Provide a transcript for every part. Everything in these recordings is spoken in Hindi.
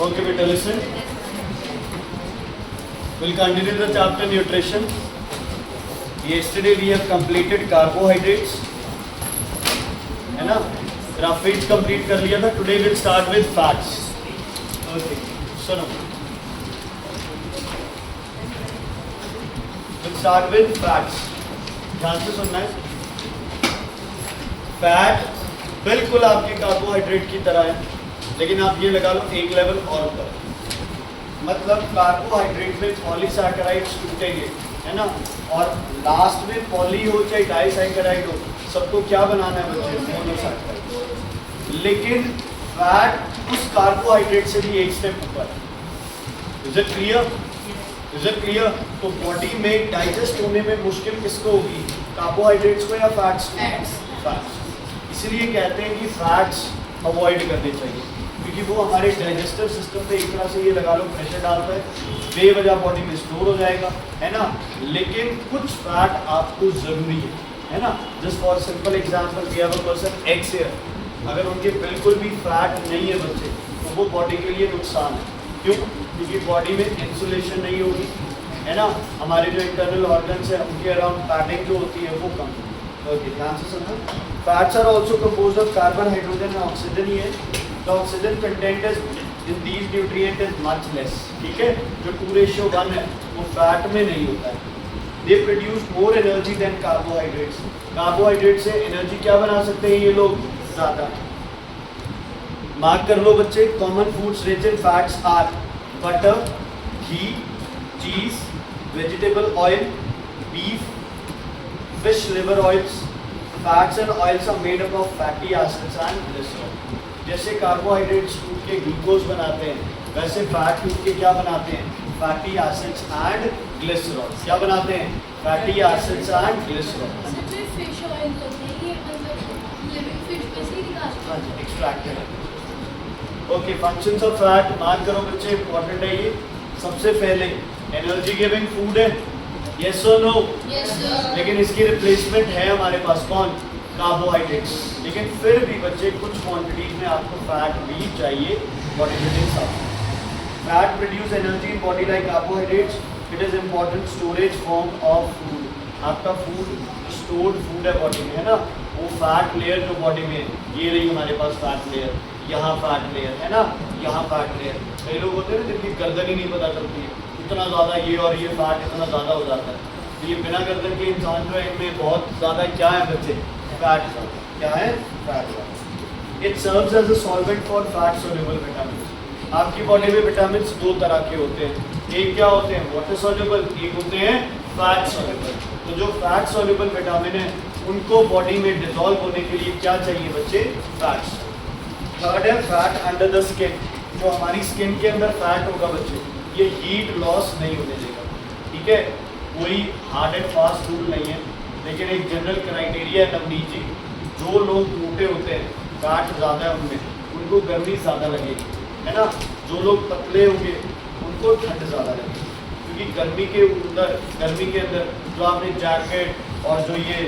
Okay, better listen. We'll continue the chapter nutrition. Yesterday we have completed carbohydrates, है ना? Graphics complete कर लिया था. Today we'll start with fats. Okay, सुनो. We'll start with fats. ध्यान से सुनना है. फैट बिल्कुल आपके कार्बोहाइड्रेट की तरह है, लेकिन आप ये लगा लो एक लेवल और ऊपर. मतलब कार्बोहाइड्रेट में पॉलीसैकेराइड्स टूटेंगे, है ना, और लास्ट में पॉली हो चाहे डाइसैकेराइड हो, सबको क्या बनाना है बच्चे? मोनोसैकेराइड. लेकिन फैट उस कार्बोहाइड्रेट से भी एक स्टेप ऊपर. Is it clear? Is it clear? तो बॉडी में डाइजेस्ट होने में मुश्किल किसको होगी? कार्बोहाइड्रेट्स को या फैट्स को? फैट्स. इसलिए कहते हैं कि फैट्स अवॉइड करने चाहिए, क्योंकि वो हमारे डाइजेस्टिव सिस्टम पे एक तरह से ये लगा लो प्रेशर डालता है, बेवजह बॉडी में स्टोर हो जाएगा, है ना. लेकिन कुछ फैट आपको ज़रूरी है ना. Just for simple example, we have a person X here. अगर उनके बिल्कुल भी फैट नहीं है बच्चे, तो वो बॉडी के लिए नुकसान है. क्यों? क्योंकि बॉडी में इंसुलेशन नहीं होगी, है ना. हमारे जो इंटरनल ऑर्गन्स है उनके अराउंड फैटिंग जो होती है वो कम. ओके, ध्यान से सुनना. Fats are also composed of carbon, hydrogen and oxygen. ही है the oxygen content is in these nutrient is much less. ठीक है, जो 2:1 है वो फैट में नहीं होता है. they produce more energy than carbohydrates. Carbohydrate से एनर्जी क्या बना सकते हैं ये लोग? ज़्यादा. मार्क कर लो बच्चे. Common foods rich in fats are butter, ghee, cheese, vegetable oil, beef, fish liver oils. Fats and oils are made up of fatty acids and glycerol. जैसे कार्बोहाइड्रेट्स टूट के ग्लूकोज बनाते हैं, वैसे फैट टूट के क्या बनाते हैं? Fatty acids and glycerol. क्या बनाते हैं? Fatty acids and glycerol. Extracted. Okay, functions of fat mark करो बच्चे, इंपॉर्टेंट है ये. सबसे पहले एनर्जी गिविंग फूड है, यस और नो? Yes sir. लेकिन इसकी रिप्लेसमेंट है हमारे पास कौन? कार्बोहाइड्रेट्स. लेकिन फिर भी बच्चे कुछ क्वांटिटीज में आपको फैट भी चाहिए बॉडी बिल्डिंग साथ. Fat produce energy in body like carbohydrates. It is important storage form of food. आपका फूड स्टोर्ड फूड है बॉडी में, है ना. वो फैट लेयर जो बॉडी में है, ये रही हमारे पास फैट लेयर, यहाँ फैट लेयर है ना, यहाँ फैट लेयर. कई लोग होते हैं ना जिनकी गर्दन ही नहीं पता चलती है, इतना ज़्यादा ये और ये फैट इतना ज़्यादा हो जाता है. तो ये बिना गर्दन के इंसान जो है इनमें बहुत ज़्यादा क्या है बच्चे? फैट. क्या है? Fat. It serves as a solvent for fat soluble vitamin. आपकी बॉडी में विटामिन दो तरह के होते हैं. एक क्या होते हैं? Water soluble. एक होते हैं फैट सोल्यूबल. तो जो फैट सोल्यूबल विटामिन है उनको बॉडी में डिसॉल्व होने के लिए क्या चाहिए बच्चे? फैट्स. थर्ड है फैट अंडर द स्किन. जो हमारी स्किन के अंदर फैट होगा बच्चे, ये हीट लॉस नहीं होने देगा. ठीक है, कोई हार्ड एंड फास्ट रूल नहीं है, लेकिन एक जनरल क्राइटेरिया है नवनीत जी. जो लोग मोटे होते हैं, फैट ज़्यादा है उनमें, उनको गर्मी ज़्यादा लगेगी, है ना. जो लोग पतले होंगे उनको ठंड ज़्यादा लगेगी, क्योंकि गर्मी के अंदर जो आपने जैकेट और जो ये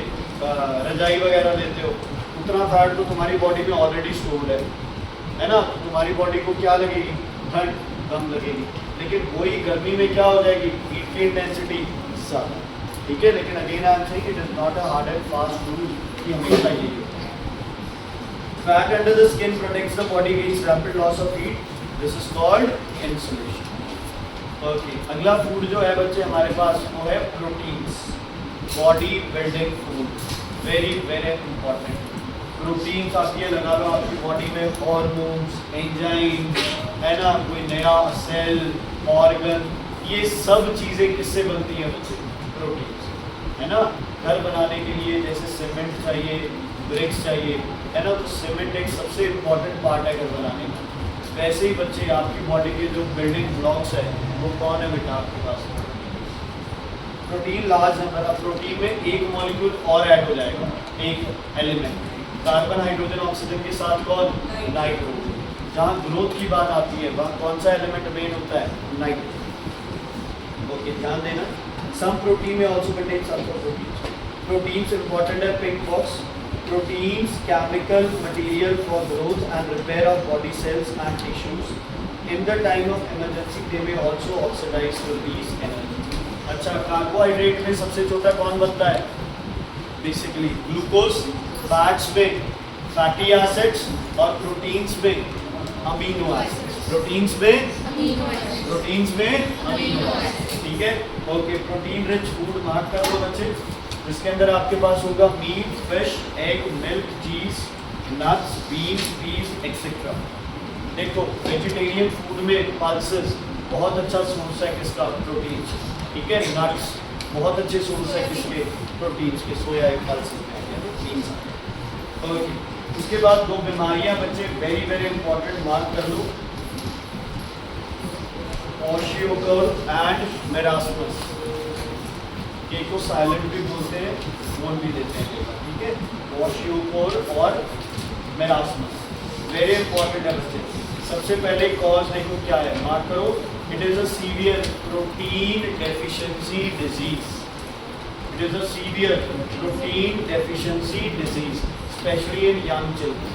रजाई वगैरह लेते हो, उतना फैट तो तुम्हारी बॉडी में ऑलरेडी स्टोर्ड है ना. तो तुम्हारी बॉडी को क्या लगेगी? ठंड कम लगेगी. लेकिन वही गर्मी में क्या हो जाएगी? हीट की इंटेंसिटी ज़्यादा. ठीक है, लेकिन again I am saying it is not a hard and fast rule कि हमेशा यही हो. Fat under the skin protects the body against rapid loss of heat. This is called insulation. Okay, अगला फूड जो है बच्चे हमारे पास वो है proteins. Body building food, very very important. Proteins आप ये लगा लो आपकी बॉडी में हॉर्मोन्स, एंजाइम, है ना, कोई नया सेल, ऑर्गन, ये सब चीज़ें किससे बनती हैं बच्चे? प्रोटीन, है ना. घर बनाने के लिए जैसे सीमेंट चाहिए, ब्रिक्स चाहिए, है ना. तो सीमेंट एक सबसे इम्पॉर्टेंट पार्ट है घर बनाने का. वैसे ही बच्चे आपकी बॉडी के जो बिल्डिंग ब्लॉक्स है वो कौन है बेटा आपके पास? Protein. Large number of protein में एक मॉलिक्यूल और ऐड हो जाएगा, एक एलिमेंट. कार्बन, हाइड्रोजन, ऑक्सीजन के साथ कौन? नाइट्रोजन. जहाँ ग्रोथ की बात आती है वहाँ कौन सा एलिमेंट मेन होता है? नाइट्रोजन. ओके, ध्यान देना. सम प्रोटीन में also contain some proteins. Proteins important है pink box. Proteins chemical material for growth and repair of body cells and tissues. in the time of emergency they may also oxidize to release energy. अच्छा, कार्बोहाइड्रेट में सबसे छोटा कौन बनता है? बेसिकली ग्लूकोज, फैट्स में फैटी एसिड्स और प्रोटीन्स में अमीनो एसिड्स। प्रोटीन्स में अमीनो एसिड्स, ठीक है। Okay, protein rich food mark कर दो बच्चे। इसके अंदर आपके पास होगा मीट, फिश, एग, मिल्क, चीज, नट्स, बीन्स, पीस एक्सेट्रा। देखो वेजिटेरियन फूड में पल्सेस बहुत अच्छा सोर्स है किसका? प्रोटीन, ठीक है। नट्स बहुत अच्छे सोर्स है किसके? प्रोटीन्स के, सोया एग, पल्सेस में बीन्स। ओके, उसके बाद दो बीमारियां बच्चे वेरी वेरी इंपॉर्टेंट मार्क कर लो, क्वाशियोकर एंड मेरास्मस। ये को साइलेंट भी बोलते हैं, बोल भी देते हैं, ठीक है। क्वाशियोकर और मेरास्मस वेरी इंपॉर्टेंट है बच्चे। सबसे पहले कॉज देखो क्या है, मार्क करो। It is a severe protein deficiency disease. It is a severe protein deficiency disease, specially in young children,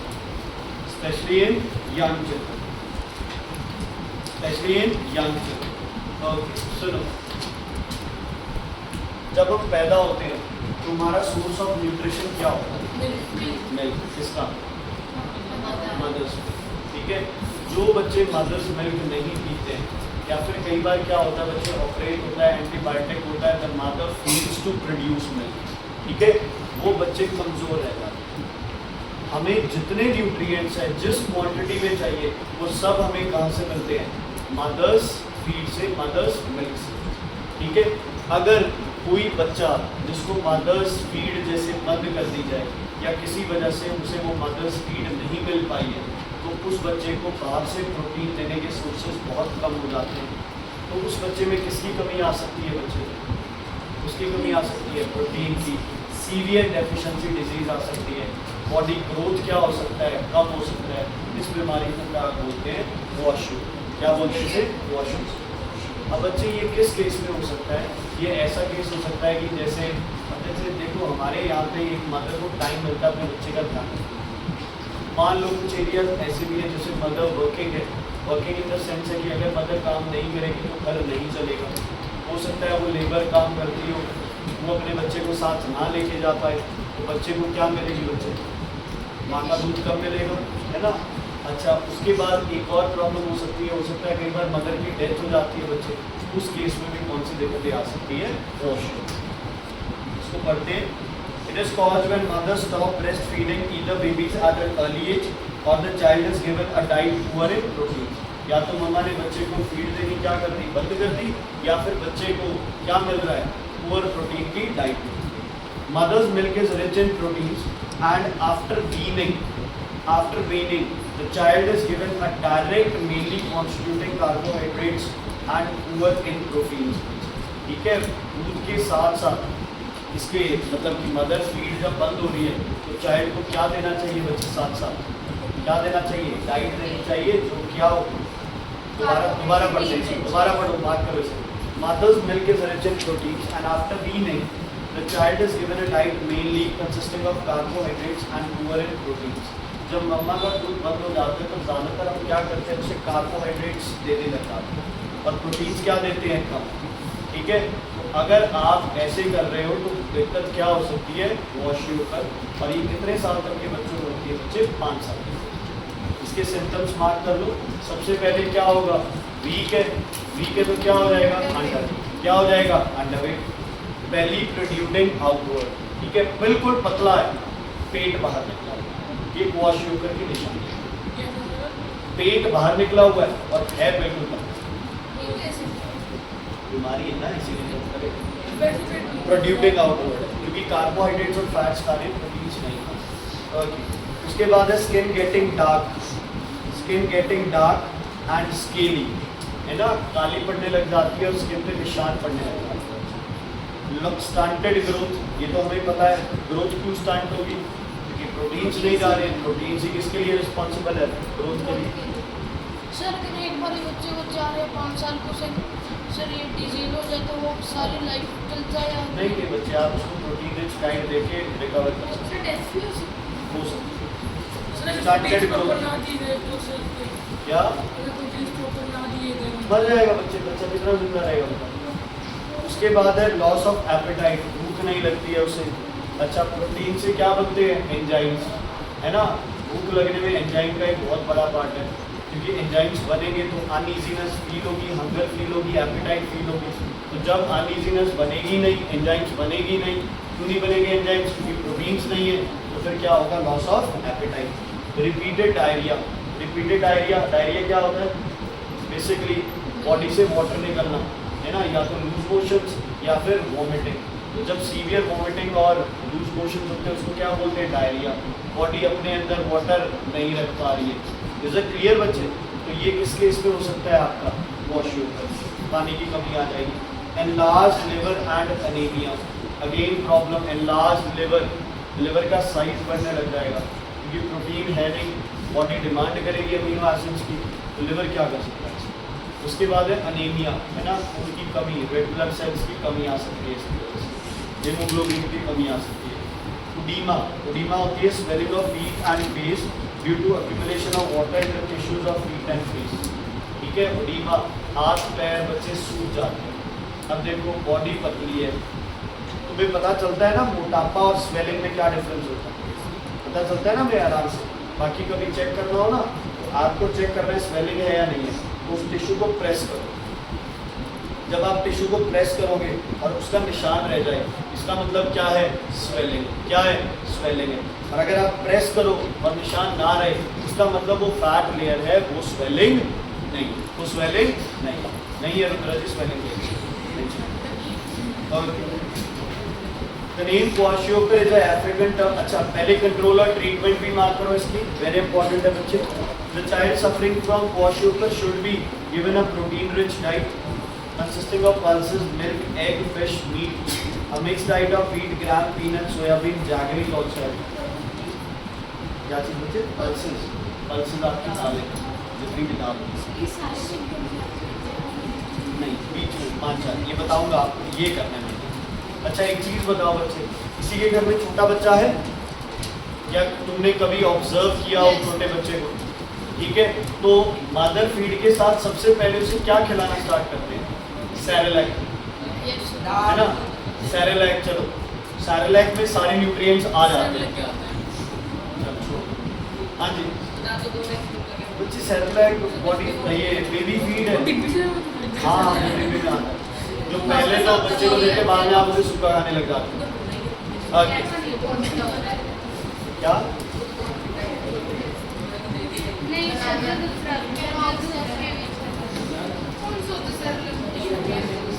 specially in young children, specially in young children. Okay, सुनो, जब हम पैदा होते हैं तो हमारा सोर्स ऑफ न्यूट्रिशन क्या होता है? मिल्क। किसका? मदर्स, ठीक है। जो बच्चे मदर्स मिल्क नहीं पीते हैं, या फिर कई बार क्या होता है बच्चे ऑपरेट होता है, एंटीबायोटिक होता है, the mother fails to produce milk, ठीक है, वो बच्चे कमज़ोर रह जाते हैं। हमें जितने न्यूट्रिएंट्स हैं जिस क्वांटिटी में चाहिए वो सब हमें कहाँ से मिलते हैं? मदर्स फीड से, मदर्स मिल्क से, ठीक है। अगर कोई बच्चा जिसको मदर्स फीड जैसे बंद कर दी जाए या किसी वजह से उसे वो मदर्स फीड नहीं मिल पाई है, तो उस बच्चे को बाहर से प्रोटीन लेने के सोर्सेज बहुत कम हो जाते हैं। तो उस बच्चे में किसकी कमी आ सकती है? बच्चे उसकी कमी आ सकती है प्रोटीन की। सीवियर डेफिशिएंसी डिजीज आ सकती है। बॉडी ग्रोथ क्या हो सकता है? कम हो सकता है। इस बीमारी को क्या बोलते हैं? वॉशू। क्या बोलते हैं? वॉशू। अब बच्चे ये किस केस में हो सकता है? ये ऐसा केस हो सकता है कि जैसे देखो हमारे यहाँ पे एक मदर को टाइम मिलता है अपने बच्चे का ध्यान रखने। मान लो कुछ एरिया ऐसे भी है जैसे मदर वर्किंग है, वर्किंग इन द सेंस है कि अगर मदर काम नहीं करेगी तो घर नहीं चलेगा। हो सकता है वो लेबर काम करती हो, वो अपने बच्चे को साथ ना लेके जा पाए, तो बच्चे को क्या मिलेगी? बच्चे माँ का दूध कम मिलेगा, है ना। अच्छा, उसके बाद एक और प्रॉब्लम हो सकती है, हो सकता है कई बार मदर की डेथ हो जाती है बच्चे, उस केस में भी कौन सी दिक्कतें आ सकती है? वॉशरूम। इसको पढ़ते हैं। It is caused when mother stop breast feeding either babies at an early age और the child is given a diet poor in protein. या तो मम्मा ने बच्चे को फीड देनी क्या कर दी? बंद कर दी, या फिर बच्चे को क्या मिल रहा है? पुअर प्रोटीन की diet. Mother's milk is rich in proteins and after weaning the child is given a direct mainly constituting carbohydrates and poor in proteins, ठीक है। दूध के साथ साथ इसके मतलब कि मदर फीड जब बंद हो रही है तो चाइल्ड को क्या देना चाहिए? बच्चे साथ साथ क्या देना चाहिए? डाइट देनी चाहिए जो क्या हो? दोबारा पढ़ो, बात करो इसे। Mother's milk is rich in proteins and after weaning the child is given a diet mainly consisting of carbohydrates and poor in proteins। जब मम्मा का दूध बंद हो जाता है तो ज़्यादातर हम क्या करते हैं? उसे कार्बोहाइड्रेट्स देने लग जाते हैं और प्रोटीन्स क्या देते हैं? कम, ठीक है। तो अगर आप ऐसे कर रहे हो तो दिक्कत क्या हो सकती है? वॉशियोकर। और ये कितने साल तक के बच्चों को होती है? बच्चे 5 साल के। इसके सिम्टम्स मार्क कर लो। सबसे पहले क्या होगा? वीक है तो क्या हो जाएगा? अंडर। क्या हो जाएगा? अंडरवेट। बेली प्रोड्यूसिंग आउटवर्ड, ठीक है, बिल्कुल पतला है, पेट बाहर निकला है। ये क्वाशियोकर की निशानी है। पेट बाहर निकला हुआ है और है बिल्कुल पतला। बीमारी है ना, इसीलिए प्रोड्यूसिंग आउटवर्ड, क्योंकि कार्बोहाइड्रेट्स और फैट्स खा रहे हैं, प्रोटीन्स नहीं खा रहे। उसके बाद है skin getting dark and scaly, है ना, काली पड़ने लग जाती है और स्किन पे निशान पड़ने लग जाते हैं। स्टंटेड ग्रोथ, ये तो हमें पता है, ग्रोथ क्यों स्टंट होगी? क्योंकि प्रोटीन्स नहीं जा रहे हैं। प्रोटीन्स ही किसके लिए रिस्पॉन्सिबल है? ग्रोथ के लिए। सर अगर एक बार बच्चे को 4 या 5 साल को सर ये डिजीज हो जाए तो वो सारी लाइफ चलता है? नहीं कि बच्चे आप उसको प्रोटीन रिच डाइट देके रिकवर कर सकते हैं। डेथ भी हो सकती है। स्टार्टेड ग्रोथ क्या मर जाएगा बच्चा कितना जिंदा रहेगा बताओ। उसके बाद है लॉस ऑफ एपेटाइट, भूख नहीं लगती है उसे। अच्छा, प्रोटीन से क्या बनते हैं? एंजाइम्स, है ना। भूख लगने में एंजाइम का एक बहुत बड़ा पार्ट है, क्योंकि एंजाइम्स बनेंगे तो अनईजीनेस फील होगी, हंगर फील होगी, एपेटाइट फील होगी। तो जब अनईजीनेस बनेगी नहीं, एंजाइम्स बनेगी नहीं, क्यों नहीं बनेंगे एंजाइम्स? क्योंकि प्रोटीन्स नहीं है, तो फिर क्या होगा? Loss of appetite. Repeated diarrhoea, repeated diarrhoea, diarrhoea क्या होता है? बेसिकली बॉडी से वाटर निकलना, है ना, या तो लूज मोशंस या फिर वॉमिटिंग। तो जब सीवियर वॉमिटिंग और लूज मोशंस होते हैं उसको क्या बोलते हैं? डायरिया। बॉडी अपने अंदर वाटर नहीं रख पा रही है। इज इट क्लियर बच्चे? तो ये किस केस में हो सकता है आपका? क्वाशियोकर, पानी की कमी आ जाएगी। Enlarge liver and anaemia, again problem, enlarge liver, liver का साइज बढ़ने लग जाएगा, क्योंकि प्रोटीन है नहीं, बॉडी डिमांड करेगी अमीनो एसिड्स की, तो लिवर क्या कर सकता है? उसके बाद है अनीमिया, है ना, खून की कमी, रेड ब्लड सेल्स की कमी आ सकती है इसकी वजह से, हीमोग्लोबिन की कमी आ सकती है। उडीमा, उडीमा होती है swelling of feet and face due to accumulation of water in the tissues of feet and face. ठीक है, उडीमा, हाथ पैर बच्चे सूज जाते हैं। अब देखो बॉडी पतली है, तुम्हें पता चलता है ना मोटापा और स्वेलिंग में क्या डिफरेंस होता है? पता चलता है ना मेरे आराम से। बाकी कभी चेक करना हो ना, तो आपको चेक करना है स्वेलिंग है या नहीं है, तो उस टिश्यू को प्रेस करो। जब आप टिश्यू को प्रेस करोगे और उसका निशान रह जाए, इसका मतलब क्या है? स्वेलिंग। क्या है? स्वेलिंग है। और अगर आप प्रेस करो और निशान ना रहे, इसका मतलब वो फैट लेयर है, वो स्वेलिंग नहीं, वो स्वेलिंग नहीं है। Rudraji swelling the name kwashiorkor is African term. अच्छा, पहले कंट्रोल और ट्रीटमेंट भी मार्क करो इसकी, वेरी इंपॉर्टेंट है बच्चे। The child suffering from kwashiorkor should be given a protein rich diet consisting of pulses, milk, egg, fish, meat, a mixed diet of wheat, gram, peanuts, soybean, jaggery also है। क्या चीज़ बच्चे? पल्सेस, पल्सेस आपकी दालें, जितनी भी दाल नहीं, बीच में 5-4 ये बताऊंगा आपको, ये करना है मुझे। अच्छा, एक चीज़ बताओ बच्चे, किसी के घर में छोटा बच्चा है? क्या तुमने कभी ऑब्जर्व किया हो छोटे बच्चे को? ठीक है, तो मदर फीड के साथ सबसे पहले उसे क्या खिलाना स्टार्ट करते हैं? सेरेलैक, है ना, सेरेलैक। चलो, सेरेलैक में सारे न्यूट्रिएंट्स आ जाते हैं। हाँ जी बच्चे, सेरेलैक बॉडी ये बेबी फीड है। हाँ, बेबी में आता है, जो पहले तो बच्चे को देते, बाद में आप उसे सूखा खाने लग जाते हैं। क्या?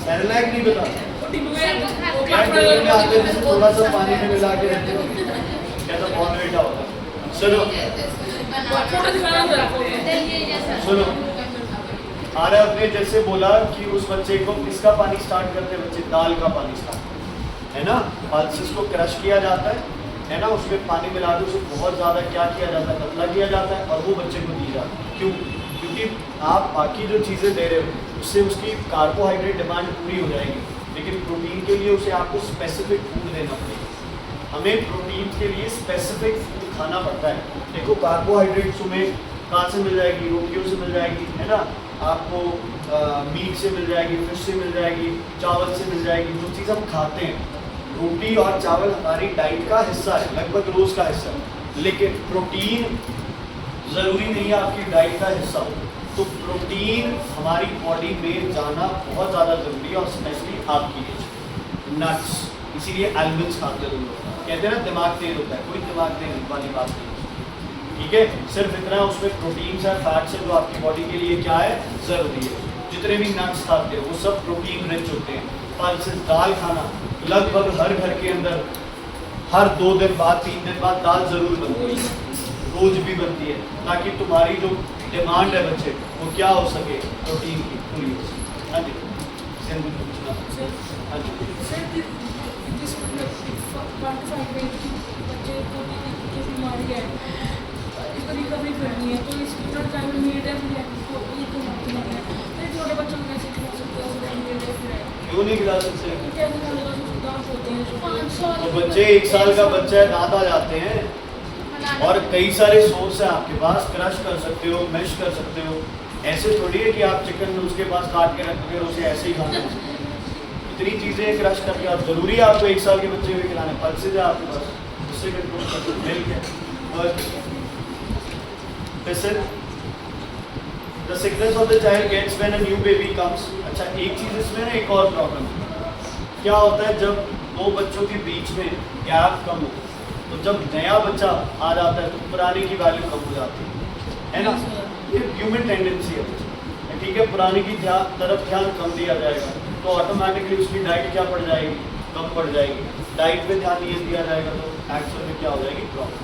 सेरेलैक नहीं बता, थोड़ा सा पानी में मिला के रखते हो, क्या तो बॉर्नविटा होता है। सुनो सुनो, आरव अपने जैसे बोला कि उस बच्चे को किसका पानी स्टार्ट करते हैं बच्चे? दाल का पानी स्टार्ट, है ना। पल्सेस को क्रश किया जाता है ना, उसमें पानी मिला के उसे बहुत ज़्यादा क्या किया जाता है? पतला किया जाता है, और वो बच्चे को दी जाती है। क्यों? क्योंकि आप बाकी जो चीज़ें दे रहे हो उससे उसकी कार्बोहाइड्रेट डिमांड पूरी हो जाएगी, लेकिन प्रोटीन के लिए उसे आपको स्पेसिफिक फूड देना पड़ेगा। हमें प्रोटीन के लिए स्पेसिफिक फूड खाना पड़ता है। देखो, कार्बोहाइड्रेट्स हमें कहाँ से मिल जाएगी? रोटियों से मिल जाएगी, है ना, आपको मीट से मिल जाएगी, फिश से मिल जाएगी, चावल से मिल जाएगी। जो चीज़ हम खाते हैं, रोटी और चावल हमारी डाइट का हिस्सा है, लगभग रोज़ का हिस्सा है, लेकिन प्रोटीन ज़रूरी नहीं है आपकी डाइट का हिस्सा हो। तो प्रोटीन हमारी बॉडी में जाना बहुत ज़्यादा ज़रूरी है, और स्पेशली आपकी एज। नट्स, इसीलिए आलमंड्स खाते लोग, कहते हैं ना दिमाग तेज होता है, कोई दिमाग तेज वाली बात नहीं। ठीक है, सिर्फ इतना उसमें प्रोटीन्स है, फैट्स है, जो आपकी बॉडी के लिए क्या है? ज़रूरी है। जितने भी नट्स खाते हो वो सब प्रोटीन रिच होते हैं। पल्सेस, दाल खाना, लगभग हर घर के अंदर हर 2 दिन बाद 3 दिन बाद दाल ज़रूर बनती है, रोज़ भी बनती है, ताकि तुम्हारी जो डिमांड है बच्चे वो क्या हो सके? प्रोटीन की पूरी हो सके। हाँ जी, सिंधु पूछना। हाँ जी, बीमारी है, इसको रिकवरी करनी है, तो इसकी थोड़ा टाइम नीड है, छोटे बच्चों को कैसे खिला सकते हैं? क्यों नहीं खिला सकते? तो बच्चे 1 साल का बच्चा है, दांत आ जाते हैं, और कई सारे सोर्स हैं आपके पास, क्रश कर सकते हो, मैश कर सकते हो। ऐसे थोड़ी है कि आप चिकन उसके पास काट के रख दोगे और उसे ऐसे ही खाना। इतनी चीज़ें क्रश करके आप ज़रूरी है आपको 1 साल के बच्चे भी खिलाने, पल्सेज है आपके पास, उससे कंट्रोल कर दो, मिल्क है। और the sickness of the child gets when a new baby comes. अच्छा, एक चीज़ इसमें ना, एक और प्रॉब्लम क्या होता है, जब 2 बच्चों के बीच में गैप कम हो, तो जब नया बच्चा आ जाता है तो पुराने की वैल्यू कम हो जाती है ना। ये ह्यूमन टेंडेंसी है, ठीक है। पुराने की तरफ ध्यान कम दिया जाएगा तो ऑटोमेटिकली उसकी डाइट क्या पड़ जाएगी, कम पड़ जाएगी। डाइट पे ध्यान नहीं दिया जाएगा तो एक्चुअल में क्या हो जाएगी, प्रॉब्लम।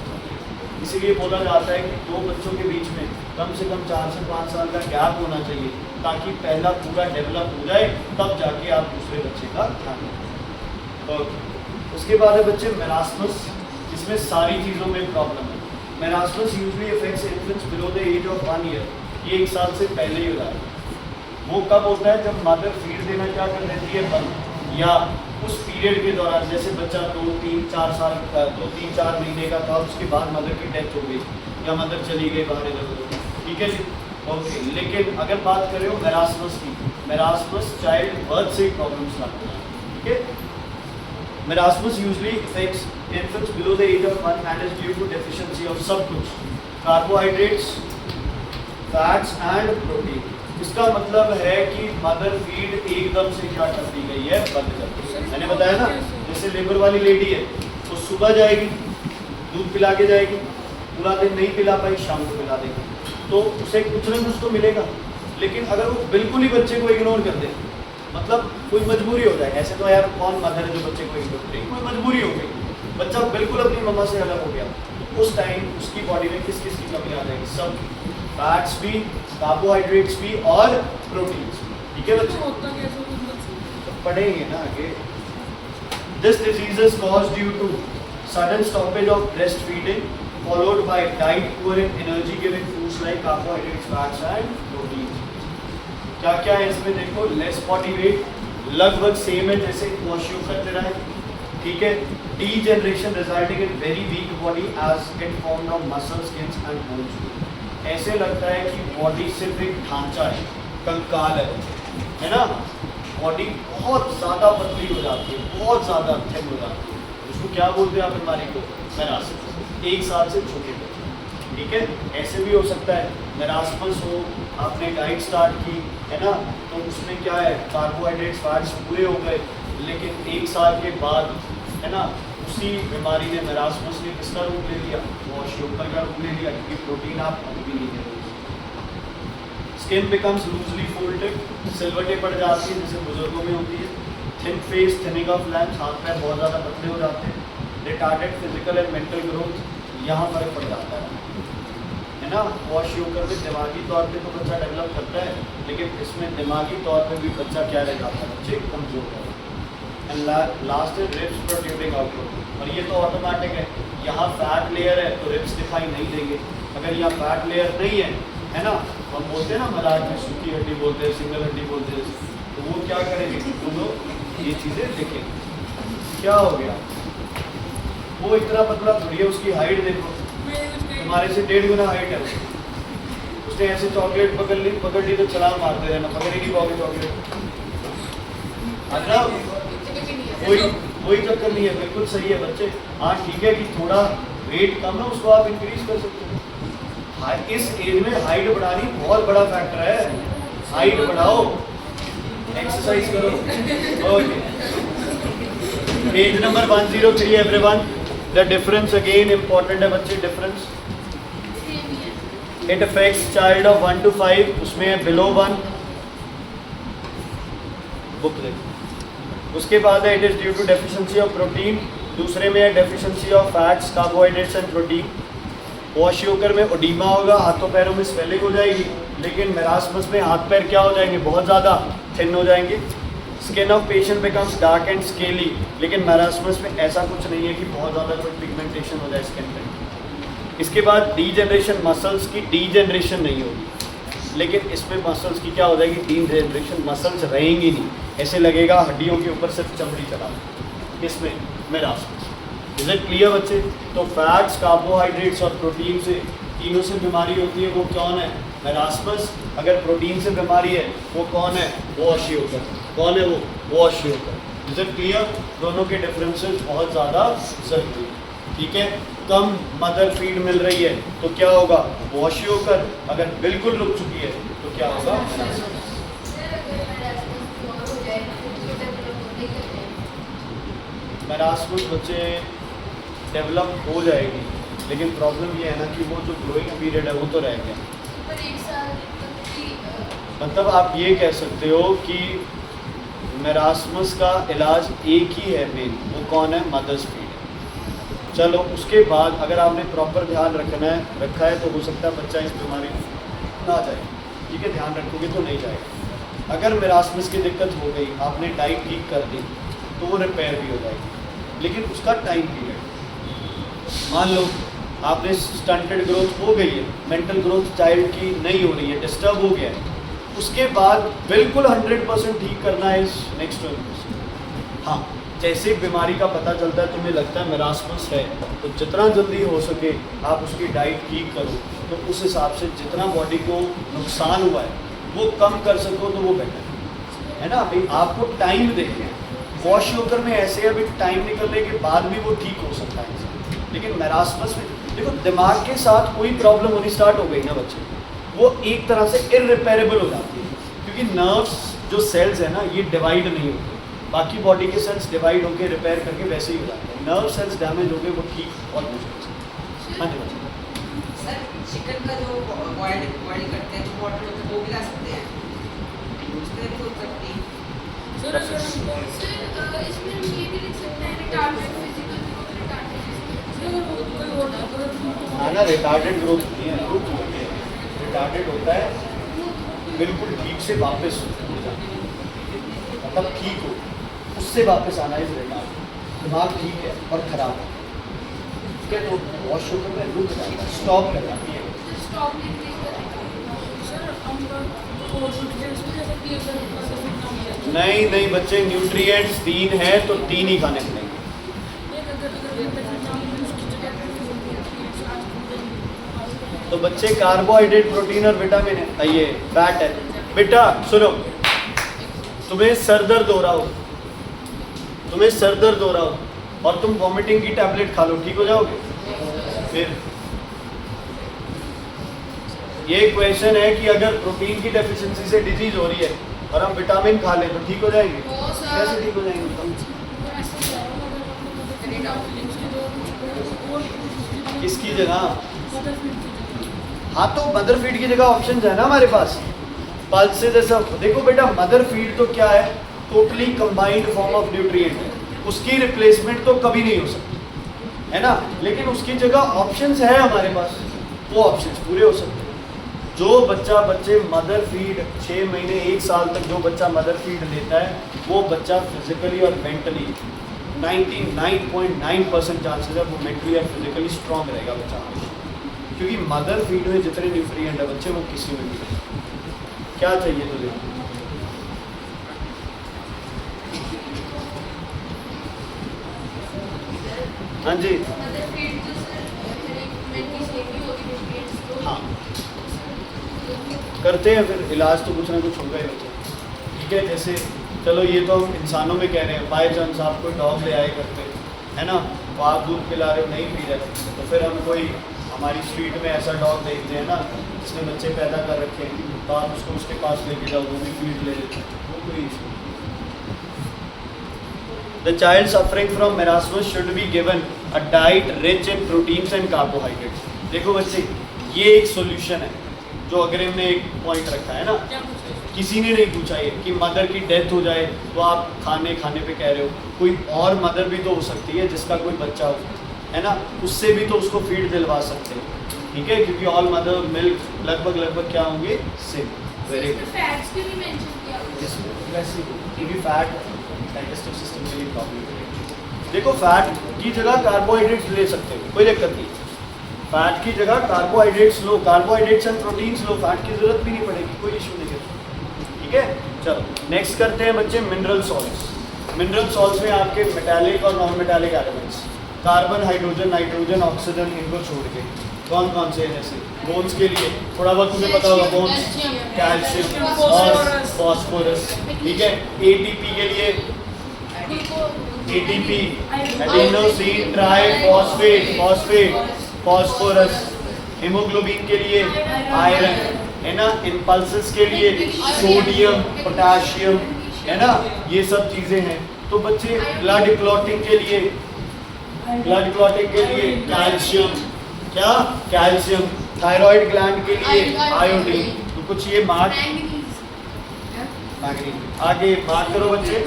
इसीलिए बोला जाता है कि 2 बच्चों के बीच में कम से कम 4 से 5 साल का गैप होना चाहिए, ताकि पहला पूरा डेवलप हो जाए, तब जाके आप दूसरे बच्चे का ध्यान रखें। उसके बाद है बच्चे मेरास्मस, जिसमें सारी चीज़ों में प्रॉब्लम है। Marasmus usually affects infants below the age of 1 year. ये 1 साल से पहले ही हो रहा है। वो कब होता है, जब मदर फीड देना क्या कर देती है, बंद, या उस पीरियड के दौरान, जैसे बच्चा 2-3-4 महीने का था, उसके बाद मदर की डेथ हो गई या मदर चली गई बाहर इधर उधर, ठीक है जी, ओके। लेकिन अगर बात करें मेरास्मस की, मेरास्मस चाइल्ड बर्थ से प्रॉब्लम्स लाता है, ठीक है। Marasmus usually affects infants below the age of 1 and is due to deficiency of सब कुछ, carbohydrates, fats and protein। इसका मतलब है कि मदर फीड एकदम से क्या कर दी गई है, बंद कर दी। मैंने बताया ना, जैसे लेबर वाली लेडी है, वो सुबह जाएगी, दूध पिला के जाएगी, पूरा दिन नहीं पिला पाई, शाम को पिला देगी, तो उसे कुछ ना कुछ तो मिलेगा। लेकिन अगर वो बिल्कुल ही बच्चे को इग्नोर कर दे, मतलब कोई मजबूरी हो जाए, ऐसे तो यार कौन मदर है जो बच्चे को इग्नोर करेगी, कोई मजबूरी हो गई, बच्चा बिल्कुल अपनी मम्मा से अलग हो गया, तो उस टाइम उसकी बॉडी में किस किस की कमी आ जाएगी, सब, फैट्स भी, कार्बोहाइड्रेट्स भी और प्रोटीन्स, ठीक है बच्चे, तो पढ़ेंगे ना आगे। This disease is caused due to sudden stoppage of breast feeding followed by diet poor in energy giving foods like carbohydrates, fats and proteins. क्या क्या है इसमें देखो, लेस बॉडी वेट, लगभग सेम है जैसे क्वाशियोकर तेरा है, ठीक है। Degeneration resulting in very weak body as it formed of muscles, skins and bones. ऐसे लगता है कि बॉडी सिर्फ एक ढांचा है, कंकाल है ना। बॉडी बहुत ज़्यादा पतली हो जाती है, बहुत ज़्यादा थिन हो जाती है, उसको क्या बोलते हैं आप बीमारी को, मेरास्मस। 1 साल से छोटे बच्चे, ठीक है। ऐसे भी हो सकता है मेरास्मस हो, आपने डाइट स्टार्ट की है ना, तो उसमें क्या है, कार्बोहाइड्रेट्स, फैट्स पूरे हो गए, लेकिन 1 साल के बाद है ना, उसी बीमारी ने, मेरास्मस ने किसका रूप ले लिया, क्वाशियोकर का रूप ले लिया, क्योंकि प्रोटीन आप अभी भी नहीं दे रहे। स्किन बिकम्स लूजली फोल्डेड, सिलवटें पड़ जाती हैं जैसे बुजुर्गों में होती है। Thin face, thinning of limbs, हाथ पैर बहुत ज़्यादा पतले हो जाते हैं। Retarded physical and mental growth, यहाँ फर्क पड़ जाता है ना। क्वाशियोकर में दिमागी तौर पे तो बच्चा डेवलप करता है, लेकिन इसमें दिमागी तौर पे भी बच्चा क्या रह जाता है, बच्चे कमजोर है। एंड लास्ट है रिब्स प्रोट्रूडिंग आउटवर्ड, और ये तो ऑटोमेटिक है, यहाँ फैट लेयर है तो रिब्स दिखाई नहीं देंगे। अगर यहाँ फैट लेयर नहीं है ना, तो हम बोलते हैं ना मजाक में सूखी हड्डी बोलते हैं, सिंगल हड्डी बोलते हैं, तो वो क्या करेंगे, तुम लोग ये चीज़ें देखेंगे। क्या हो गया, वो इतना पतला थोड़ी है, उसकी हाइट देखो, तुम्हारे से 1.5 गुना हाइट है। उसने ऐसे चॉकलेट पकड़ ली तो छलांग मारते रहना, पकड़ ही नहीं पाओगे चॉकलेट। अच्छा, कोई चक्कर नहीं है, बिल्कुल सही है बच्चे। हाँ ठीक है कि थोड़ा वेट कम है, उसको आप इंक्रीज कर सकते हो। इस एज में हाइट बढ़ानी बहुत बड़ा फैक्टर है, हाइट बढ़ाओ, एक्सरसाइज करो। Okay, page number 103 everyone. The difference again important है बच्चे, difference. It affects child of 1 to 5, उसमें है बिलो 1, बुक देखो। उसके बाद है it is due to deficiency of protein, दूसरे में है deficiency of fats, carbohydrates and protein. Kwashiorkor में ओडीमा होगा, हाथों पैरों में स्वेलिंग हो जाएगी, लेकिन मेरास्मस में हाथ पैर क्या हो जाएंगे, बहुत ज़्यादा थिन हो जाएंगे। Skin of patient becomes dark and scaly, लेकिन मेरास्मस में ऐसा कुछ नहीं है कि बहुत ज़्यादा कोई पिगमेंटेशन हो जाए स्किन पे। इसके बाद डीजेनरेशन, मसल्स की डीजेनरेशन नहीं होगी, लेकिन इसमें मसल्स की क्या हो जाएगी, डीजेनरेशन, मसल्स रहेंगी नहीं, ऐसे लगेगा हड्डियों के ऊपर सिर्फ चमड़ी चला। इसमें मेरास्मस, इज इट क्लियर बच्चे? तो फैट्स, कार्बोहाइड्रेट्स और प्रोटीन से तीनों से बीमारी होती है, वो कौन है? मेरास्मस। अगर प्रोटीन से बीमारी है वो कौन है? वो ऑस्टियोकर। कौन है वो ऑस्टियोकर। Is it clear? दोनों के डिफरेंसेस बहुत ज़्यादा जरूरी है, ठीक है। कम मदर फीड मिल रही है तो क्या होगा? वो ऑस्टियोकर। अगर बिल्कुल रुक चुकी है तो क्या होगा? मेरास्मस बच्चे डेवलप हो जाएगी, लेकिन प्रॉब्लम ये है ना कि वो जो ग्रोइंग पीरियड है वो तो रह गया। मतलब आप ये कह सकते हो कि मेरास्मस का इलाज एक ही है मेन, वो कौन है? Mother's feed. चलो उसके बाद अगर आपने प्रॉपर ध्यान रखा है तो हो सकता है बच्चा इस बीमारी में ना जाए, ठीक है। ध्यान रखोगे तो नहीं जाएगा। अगर मेरास्मस की दिक्कत हो गई, आपने डाइट ठीक कर दी तो वो रिपेयर भी हो जाएगी, लेकिन उसका टाइम पीरियड। मान लो आपने स्टंटेड ग्रोथ हो गई है, मेंटल ग्रोथ चाइल्ड की नहीं हो रही है, डिस्टर्ब हो गया है, उसके बाद बिल्कुल 100% ठीक करना है इस नेक्स्ट 12%। हाँ, जैसे बीमारी का पता चलता है, तुम्हें लगता है मेरास्मस है, तो जितना जल्दी हो सके आप उसकी डाइट ठीक करो, तो उस हिसाब से जितना बॉडी को नुकसान हुआ है वो कम कर सको तो वो बेटर है ना। भाई आपको टाइम देना है। वॉशओवर में ऐसे अभी टाइम निकलने के बाद भी वो ठीक हो सकता है, लेकिन मेरास्मस में देखो दिमाग के साथ कोई प्रॉब्लम होनी स्टार्ट हो गई ना बच्चे, वो एक तरह से इररिपेरेबल हो जाती है, क्योंकि नर्व्स जो सेल्स है ना ये डिवाइड नहीं होते। बाकी बॉडी के सेल्स डिवाइड होकर रिपेयर करके वैसे ही हो जाते हैं, नर्व सेल्स डैमेज हो गए वो ठीक और मुश्किल से। हाँ जी बच्चे। सर चिकन का जो बॉइल करते हैं, जो वाटर होता है वो मिला सकते हैं, उसमें भी हो सकती है। सर इसमें हम ये भी लिख सकते हैं रिटार्डेड फिजिकल ग्रोथ, रिटार्डेड कोई और हाँ ना, रिटार्डेड ग्रोथ नहीं है, रुक होती है। रिटार्डेड होता है बिल्कुल ठीक से वापस उड़ जाना, मतलब ठीक हो उससे वापस आना है। रिटार्ड दिमाग ठीक है और खराब है, ठीक है, तो वॉशओवर में रुक जाता है, स्टॉप कर जाती है। स्टॉप लिख देंगे सर हम नहीं बच्चे, न्यूट्रिएंट्स 3 है तो 3 ही खाने पड़ेंगे। तो बच्चे कार्बोहाइड्रेट, प्रोटीन और विटामिन है, ये फैट है। बेटा सुनो, तुम्हें सर दर्द हो रहा हो और तुम वॉमिटिंग की टैबलेट खा लो, ठीक हो जाओगे? फिर ये क्वेश्चन है कि अगर प्रोटीन की डेफिशिएंसी से डिजीज हो रही है और हम विटामिन खा लें तो ठीक हो जाएंगे? कैसे ठीक हो जाएंगे? किसकी जगह? हाँ, तो मदर फीड की जगह ऑप्शन है ना हमारे पास, पल्स से जैसा। देखो बेटा, मदर फीड तो क्या है? Totally combined form of nutrient है, उसकी रिप्लेसमेंट तो कभी नहीं हो सकती, है ना। लेकिन उसकी जगह ऑप्शंस है हमारे पास, वो ऑप्शंस पूरे हो सकते हैं। जो बच्चे मदर फीड 6 महीने 1 साल तक जो बच्चा मदर फीड लेता है, वो बच्चा फिजिकली और मेंटली 99.9% चांसेस है वो मेंटली और फिजिकली स्ट्रॉन्ग रहेगा बच्चा, क्योंकि मदर फीड में जितने न्यूट्रिएंट है बच्चे वो किसी में भी नहीं। क्या चाहिए तुझे? हाँ जी, हाँ करते हैं फिर इलाज, तो कुछ ना कुछ होगा ही बच्चे, ठीक है। जैसे चलो ये तो हम इंसानों में कह रहे हैं, बाई चांस आप कोई डॉग ले आए करते है ना, तो आप दूध पिला रहे हो नहीं पी रहे, तो फिर हम कोई हमारी स्ट्रीट में ऐसा डॉग देखते हैं ना जिसने बच्चे पैदा कर रखे हैं, तो आप उसको उसके पास लेके जाओ, वो भी फीड ले लेते हैं, वो कोई issue. The child suffering from marasmus should be given a diet rich in proteins and carbohydrates. देखो बच्चे, ये एक सॉल्यूशन है जो अग्रिम ने एक पॉइंट रखा है ना, किसी ने नहीं पूछा ये कि मदर की डेथ हो जाए तो आप खाने पे कह रहे हो, कोई और मदर भी तो हो सकती है जिसका कोई बच्चा हो, है ना, उससे भी तो उसको फीड दिलवा सकते हैं, ठीक है, क्योंकि ऑल मदर मिल्क लगभग क्या होंगे? सेम। Very good. फैट्स की भी मेंशन किया क्योंकि फैट डाइजेस्टिव सिस्टम के लिए प्रॉब्लम है। देखो, फैट की जगह कार्बोहाइड्रेट्स ले सकते हो, कोई दिक्कत नहीं। फैट की जगह carbohydrates low, carbohydrates and proteins low, fat की जरूरत भी नहीं पड़ेगी, कोई इशू नहीं है, ठीक है। चलो नेक्स्ट करते हैं बच्चे मिनरल सॉल्ट्स। मिनरल सॉल्ट्स में आपके मेटालिक और non metallic elements, carbon, hydrogen, nitrogen, oxygen, इनको छोड़ के कौन कौन से हैं? जैसे बोन्स के लिए थोड़ा बहुत तुझे पता होगा, बोन्स, कैल्शियम और फॉस्फोरस, ठीक है। एटीपी के लिए ATP, adenosine triphosphate, phosphate, phosphorus. Haemoglobin के लिए आयरन, है ना। इम्पल्सेस के लिए सोडियम, पोटेशियम, है ना। ये सब चीजें हैं। तो बच्चे ब्लड क्लॉटिंग के लिए कैल्शियम, क्या कैल्शियम। थायराइड ग्लैंड के लिए आयोडीन। तो कुछ ये मार्क, आगे मार्क करो बच्चे।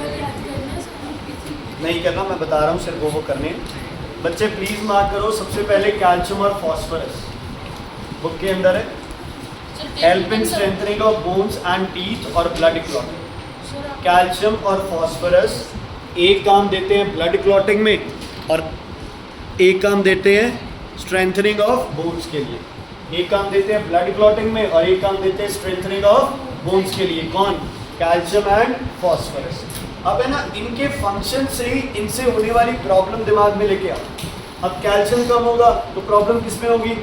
नहीं करना, मैं बता रहा हूँ, सिर्फ वो करने। बच्चे प्लीज मार्क करो। सबसे पहले कैल्शियम और फॉस्फोरस बुक के अंदर है। Help in strengthening of bones and teeth और ब्लड क्लॉटिंग। कैल्शियम और फॉस्फोरस एक काम देते हैं ब्लड क्लॉटिंग में और एक काम देते हैं स्ट्रेंथनिंग ऑफ बोन्स के लिए। एक काम देते हैं ब्लड क्लॉटिंग में और एक काम देते हैं स्ट्रेंथनिंग ऑफ बोन्स के लिए। कौन? Calcium and phosphorus. अब है ना, इनके फंक्शन से ही इनसे होने वाली प्रॉब्लम दिमाग में लेके आओ। अब कैल्शियम कम होगा तो प्रॉब्लम किस में होगी?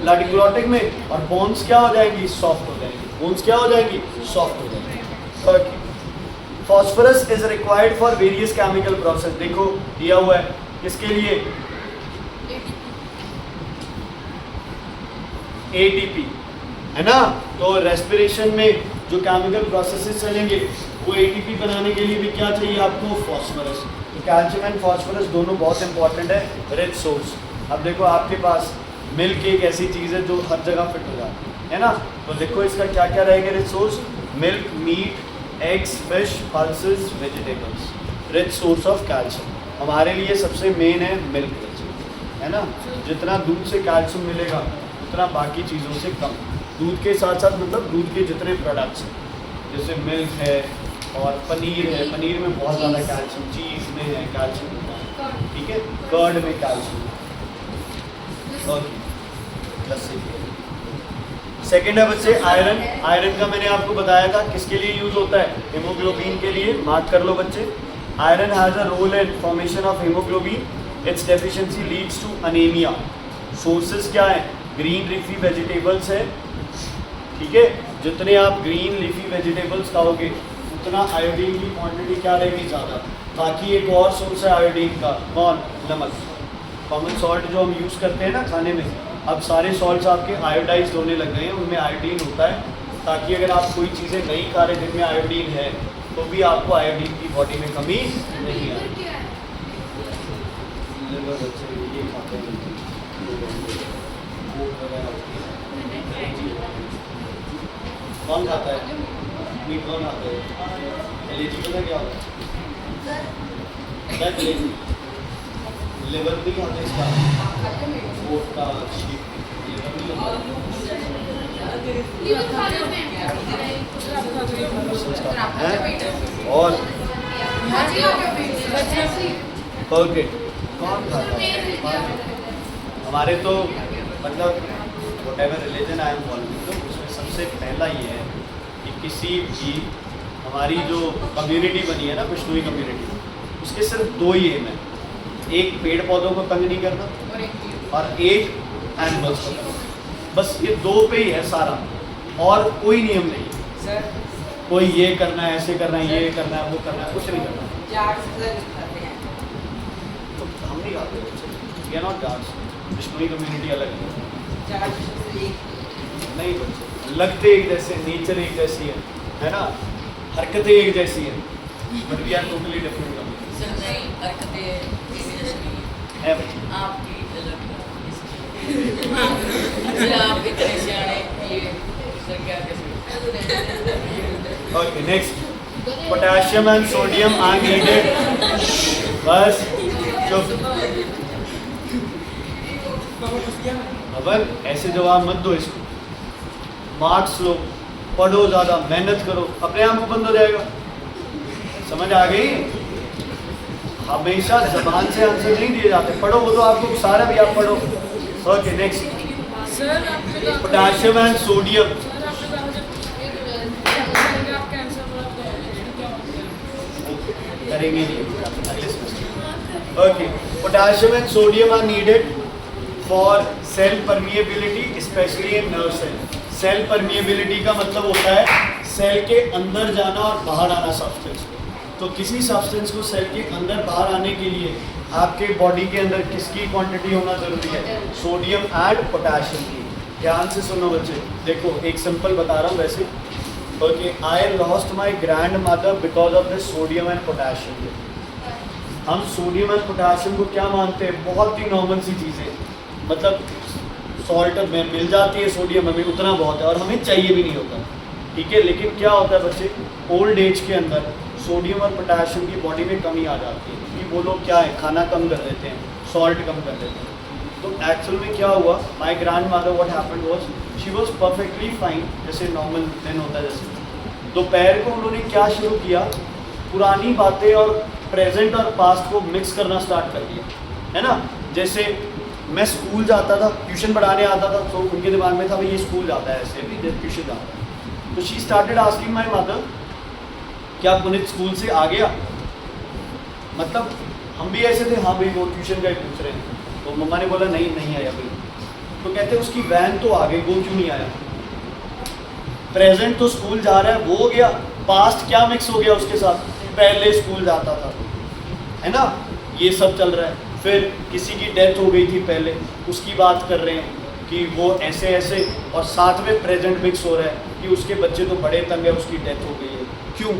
ब्लड क्लॉटिंग में। और बोन्स क्या हो जाएंगी? सॉफ्ट हो जाएंगी। बोन्स क्या हो जाएंगी? सॉफ्ट हो जाएंगी। Phosphorus is required for various chemical process. देखो दिया हुआ है किसके लिए? एटीपी, है ना। तो रेस्पिरेशन में जो केमिकल प्रोसेसेस चलेंगे वो एटीपी बनाने के लिए भी क्या चाहिए आपको? फॉस्फोरस। तो कैल्शियम एंड फॉस्फोरस दोनों बहुत इंपॉर्टेंट है, रिच सोर्स। अब देखो आपके पास मिल्क एक ऐसी चीज़ है जो हर जगह फिट हो जाती है ना। तो देखो इसका क्या क्या रहेगा rich source? Milk, meat, eggs, fish, pulses, vegetables. Rich source of calcium हमारे लिए सबसे मेन है मिल्क, है ना। जितना दूध से कैल्शियम मिलेगा उतना बाकी चीज़ों से कम। दूध के साथ साथ मतलब दूध के जितने प्रोडक्ट्स हैं, जैसे मिल्क है और पनीर है, पनीर में बहुत ज़्यादा कैल्शियम, चीज़ में है कैल्शियम, ठीक है, कर्ड में कैल्शियम। लस्सी। सेकेंड है बच्चे आयरन। आयरन का मैंने आपको बताया था किसके लिए यूज होता है? हीमोग्लोबिन के लिए। मार्क कर लो बच्चे। Iron has a role in formation of haemoglobin. Its deficiency leads to anaemia. Sources क्या है? ग्रीन लीफी वेजिटेबल्स है, ठीक है। जितने आप ग्रीन लीफी वेजिटेबल्स खाओगे उतना आयोडीन की क्वांटिटी क्या रहेगी? ज़्यादा। बाकी एक और सोर्स है आयोडीन का, कौन? नमक। कॉमन सॉल्ट जो हम यूज़ करते हैं ना खाने में, अब सारे सॉल्ट्स आपके आयोडाइज होने लग गए हैं, उनमें आयोडीन होता है, ताकि अगर आप कोई चीज़ें नहीं खा रहे जिनमें आयोडीन है तो भी आपको आयोडीन की बॉडी में कमी नहीं आएगी। ये खाते हैं कौन खाता है? मीट कौन खाता है? एलर्जी पता क्या होता है? क्या एलर्जी? लिवर भी खाता है इसका, पोर्क का, शीप लिवर भी और ओके कौन खाता है? हमारे तो मतलब whatever religion I am following, तो उसमें सबसे पहला ये है कि किसी भी हमारी जो कम्युनिटी बनी है ना, बिश्नोई कम्युनिटी, उसके सिर्फ दो ही एम है। एक पेड़ पौधों को तंग नहीं करना और एक एनिमल्स को करना। बस ये दो पे ही है सारा, और कोई नियम नहीं सर। कोई ये करना है, ऐसे करना है, ये करना है, वो करना है, कुछ नहीं करना। तो हम नहीं खाते, we are not Jats. Bishnoi community अलग है। नहीं बच्चे, लगते एक जैसे, नेचर एक जैसी है ना, हरकतें एक जैसी हैं, but we are totally different है बच्चे। Okay next, potassium and sodium are needed. बस चुप। अब ऐसे जवाब मत दो इसको, मार्क्स लो, पढ़ो, ज़्यादा मेहनत करो, अपने आप को बंद हो जाएगा। समझ आ गई? हमेशा जबान से आंसर नहीं दिए जाते, पढ़ो, वो तो आपको सारा भी आप पढ़ो। Okay next, potassium and sodium. करेंगे नहीं अगले semester. Okay, potassium and sodium are needed for cell permeability, especially in nerve cell. Cell permeability का मतलब होता है सेल के अंदर जाना और बाहर आना सब्सटेंस को। तो किसी सब्सटेंस को सेल के अंदर बाहर आने के लिए आपके बॉडी के अंदर किसकी क्वांटिटी होना ज़रूरी है? सोडियम एंड पोटेशियम की। ध्यान से सुनो बच्चे, देखो एक सिंपल बता रहा हूँ वैसे। Okay, I lost my grand mother because of the sodium and potassium. हम सोडियम एंड पोटेशियम को क्या मानते हैं? बहुत ही नॉर्मल सी चीज़ें, मतलब सॉल्ट में मिल जाती है सोडियम, हमें उतना बहुत है और हमें चाहिए भी नहीं होता, ठीक है। लेकिन क्या होता है बच्चे, ओल्ड एज के अंदर सोडियम और पोटेशियम की बॉडी में कमी आ जाती है क्योंकि वो लोग क्या है, खाना कम कर देते हैं, सॉल्ट कम कर देते हैं। तो एक्चुअल में क्या हुआ, my grand mother what happened was she was perfectly fine, जैसे नॉर्मल दिन होता है जैसे। दोपहर को उन्होंने क्या शुरू किया, पुरानी बातें और प्रेजेंट और पास्ट को मिक्स करना स्टार्ट कर दिया, है ना। जैसे मैं स्कूल जाता था, ट्यूशन पढ़ाने आता था, तो उनके दिमाग में था भाई ये स्कूल जाता है, ऐसे भी ट्यूशन जाता है। तो she started asking my mother, क्या पुनीत स्कूल से आ गया? मतलब हम भी ऐसे थे, हाँ भाई वो ट्यूशन का ही पूछ रहे हैं। तो मम्मा ने बोला नहीं नहीं आया भाई। तो कहते उसकी वैन तो आ गई, वो क्यों नहीं आया? प्रेजेंट तो स्कूल जा रहा है, वो हो गया, पास्ट क्या मिक्स हो गया उसके साथ? पहले स्कूल जाता था, है ना, ये सब चल रहा है। फिर किसी की डेथ हो गई थी पहले, उसकी बात कर रहे हैं कि वो ऐसे ऐसे, और साथ में प्रेजेंट मिक्स हो रहा है कि उसके बच्चे तो बड़े तंग है, उसकी डेथ हो गई है। क्यों?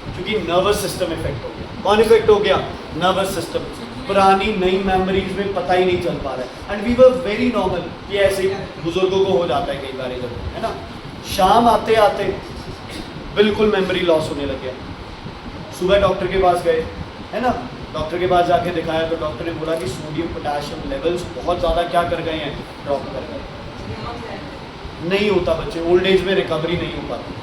क्योंकि नर्वस सिस्टम इफेक्ट हो गया। कौन इफेक्ट हो गया? Nervous system. पुरानी नई मेमोरीज में पता ही नहीं चल पा रहा है। And we were very normal, ये ऐसे ही बुजुर्गों को हो जाता है कई बार इधर, है ना। शाम आते आते बिल्कुल मेमोरी लॉस होने लग गया। सुबह डॉक्टर के पास गए, है ना, डॉक्टर के पास जाके दिखाया तो डॉक्टर ने बोला कि सोडियम पोटेशियम लेवल्स बहुत ज़्यादा क्या कर गए हैं, ड्रॉप कर गए। नहीं होता बच्चे, ओल्ड एज में रिकवरी नहीं हो पाती।